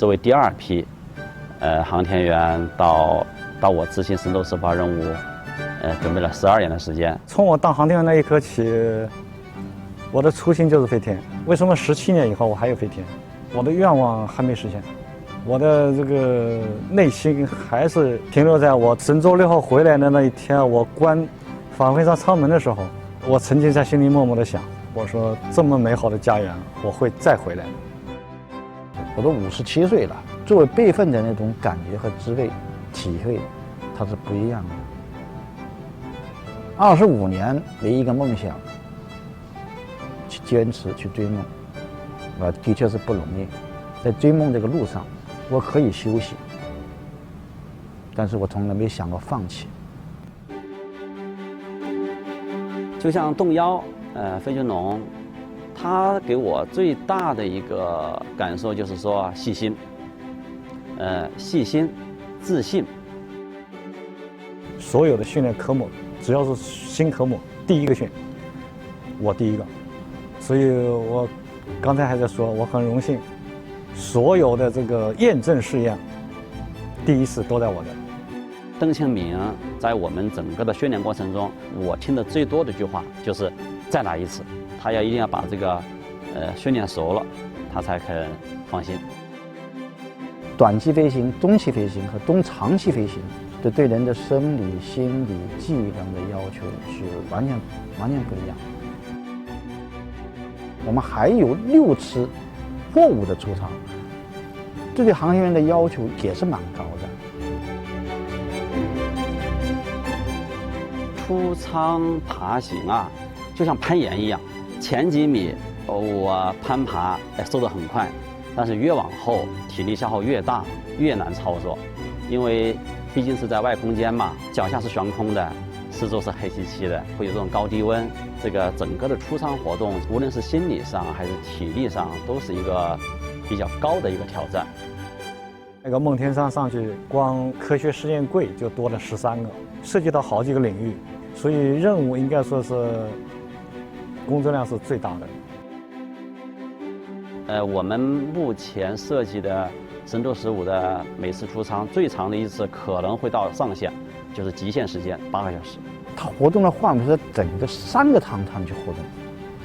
作为第2批航天员到我执行神舟18任务，准备了12年的时间。从我当航天员那一刻起，我的初心就是飞天。为什么17年以后我还要飞天？我的愿望还没实现，我的这个内心还是停留在我神舟6号回来的那一天，我关返回上舱门的时候，我曾经在心里默默地想，我说这么美好的家园，我会再回来的。我都57岁了，作为备份的那种感觉和滋味、体会，它是不一样的。25年为一个梦想去坚持去追梦，的确是不容易。在追梦这个路上，我可以休息，但是我从来没想过放弃。就像动1，费俊龙，他给我最大的一个感受就是说细心，细心、自信。所有的训练科目，只要是新科目，第一个训，我第一个。所以我刚才还在说，我很荣幸，所有的这个验证试验，第一次都在我这。邓庆明在我们整个的训练过程中，我听的最多的一句话就是再来一次，他一定要把这个训练熟了，他才肯放心。短期飞行、中期飞行和中长期飞行，对人的生理、心理、技能的要求是完全不一样。我们还有6次货物的出舱，这对航天员的要求也是蛮高的。出舱爬行啊，就像攀岩一样，前几米我攀爬速度很快，但是越往后体力消耗越大，越难操作，因为毕竟是在外空间嘛，脚下是悬空的，四周是黑漆漆的，会有这种高低温，这个整个的出舱活动，无论是心理上还是体力上，都是一个比较高的一个挑战。那个梦天山上去，光科学实验柜就多了13个，涉及到好几个领域，所以任务应该说是工作量是最大的。我们目前设计的神舟15的每次出舱最长的一次可能会到上限，就是极限时间8个小时。它活动的范围是整个3个舱去活动，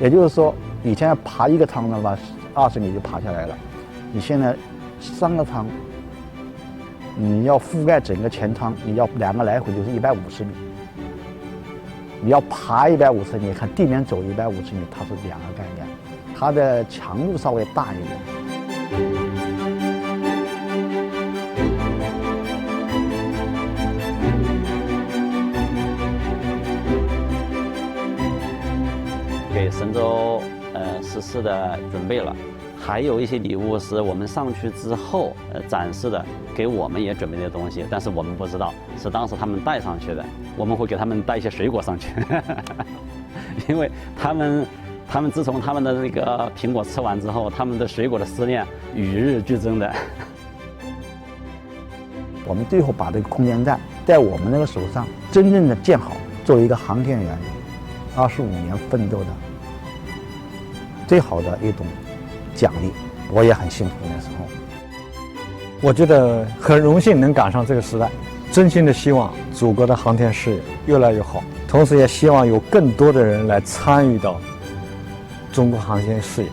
也就是说，以前爬一个舱的话，20米就爬下来了，你现在3个舱。你要覆盖整个前舱，你要2个来回就是150米。你要爬150米，看地面走150米，它是2个概念，它的强度稍微大一点。给神舟14的准备了。还有一些礼物是我们上去之后展示的，给我们也准备的东西，但是我们不知道，是当时他们带上去的。我们会给他们带一些水果上去，因为他们自从他们的那个苹果吃完之后，他们的水果的思念与日俱增的。我们最后把这个空间站在我们那个手上真正的建好，作为一个航天员，25年奋斗的最好的一种奖励，我也很幸福那时候。我觉得很荣幸能赶上这个时代，真心的希望祖国的航天事业越来越好，同时也希望有更多的人来参与到中国航天事业。